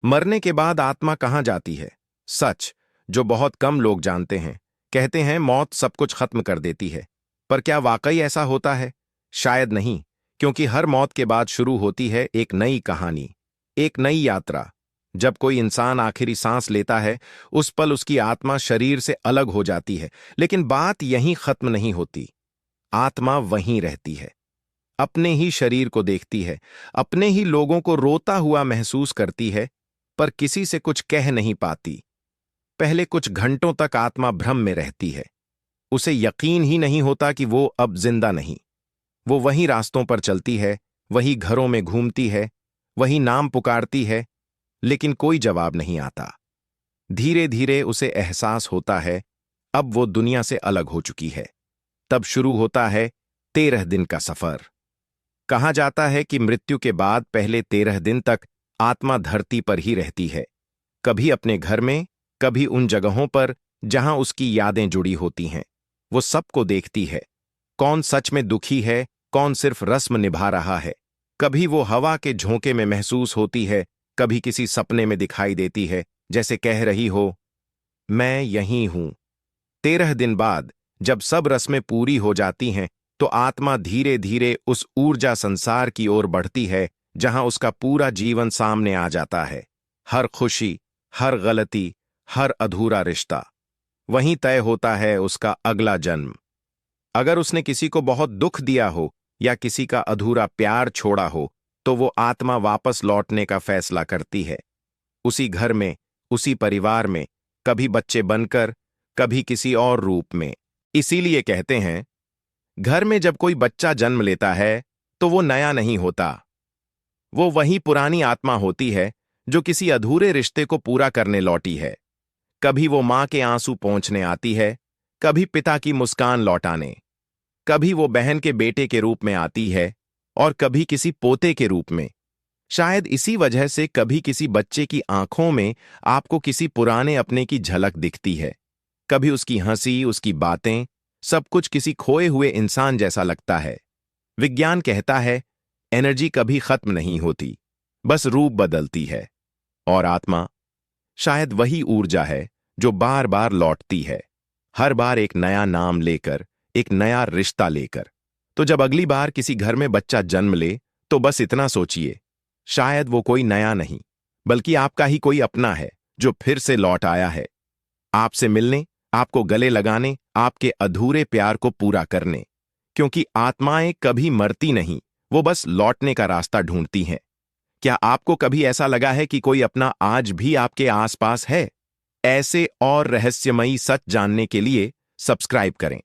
मरने के बाद आत्मा कहाँ जाती है? सच, जो बहुत कम लोग जानते हैं। कहते हैं मौत सब कुछ खत्म कर देती है। पर क्या वाकई ऐसा होता है? शायद नहीं, क्योंकि हर मौत के बाद शुरू होती है एक नई कहानी, एक नई यात्रा। जब कोई इंसान आखिरी सांस लेता है, उस पल उसकी आत्मा शरीर से अलग हो जाती है। लेकिन बात यहीं खत्म नहीं होती। आत्मा वहीं रहती है, अपने ही शरीर को देखती है, अपने ही लोगों को रोता हुआ महसूस करती है, पर किसी से कुछ कह नहीं पाती। पहले कुछ घंटों तक आत्मा भ्रम में रहती है। उसे यकीन ही नहीं होता कि वो अब जिंदा नहीं। वो वही रास्तों पर चलती है, वही घरों में घूमती है, वही नाम पुकारती है, लेकिन कोई जवाब नहीं आता। धीरे धीरे उसे एहसास होता है, अब वो दुनिया से अलग हो चुकी है। तब शुरू होता है 13 दिन का सफर। कहा जाता है कि मृत्यु के बाद पहले 13 दिन तक आत्मा धरती पर ही रहती है, कभी अपने घर में, कभी उन जगहों पर जहां उसकी यादें जुड़ी होती हैं। वो सबको देखती है, कौन सच में दुखी है, कौन सिर्फ रस्म निभा रहा है। कभी वो हवा के झोंके में महसूस होती है, कभी किसी सपने में दिखाई देती है, जैसे कह रही हो, मैं यहीं हूं। 13 दिन बाद जब सब रस्में पूरी हो जाती हैं, तो आत्मा धीरे धीरे उस ऊर्जा संसार की ओर बढ़ती है जहां उसका पूरा जीवन सामने आ जाता है। हर खुशी, हर गलती, हर अधूरा रिश्ता। वहीं तय होता है उसका अगला जन्म। अगर उसने किसी को बहुत दुख दिया हो या किसी का अधूरा प्यार छोड़ा हो, तो वो आत्मा वापस लौटने का फैसला करती है। उसी घर में, उसी परिवार में, कभी बच्चे बनकर, कभी किसी और रूप में। इसीलिए कहते हैं, घर में जब कोई बच्चा जन्म लेता है, तो वो नया नहीं होता। वो वही पुरानी आत्मा होती है जो किसी अधूरे रिश्ते को पूरा करने लौटी है। कभी वो मां के आंसू पोंछने आती है, कभी पिता की मुस्कान लौटाने, कभी वो बहन के बेटे के रूप में आती है, और कभी किसी पोते के रूप में। शायद इसी वजह से कभी किसी बच्चे की आंखों में आपको किसी पुराने अपने की झलक दिखती है। कभी उसकी हंसी, उसकी बातें, सब कुछ किसी खोए हुए इंसान जैसा लगता है। विज्ञान कहता है, एनर्जी कभी खत्म नहीं होती, बस रूप बदलती है। और आत्मा शायद वही ऊर्जा है जो बार बार लौटती है, हर बार एक नया नाम लेकर, एक नया रिश्ता लेकर। तो जब अगली बार किसी घर में बच्चा जन्म ले, तो बस इतना सोचिए, शायद वो कोई नया नहीं, बल्कि आपका ही कोई अपना है जो फिर से लौट आया है, आपसे मिलने, आपको गले लगाने, आपके अधूरे प्यार को पूरा करने। क्योंकि आत्माएं कभी मरती नहीं, वो बस लौटने का रास्ता ढूंढती हैं। क्या आपको कभी ऐसा लगा है कि कोई अपना आज भी आपके आसपास है? ऐसे और रहस्यमयी सच जानने के लिए सब्सक्राइब करें।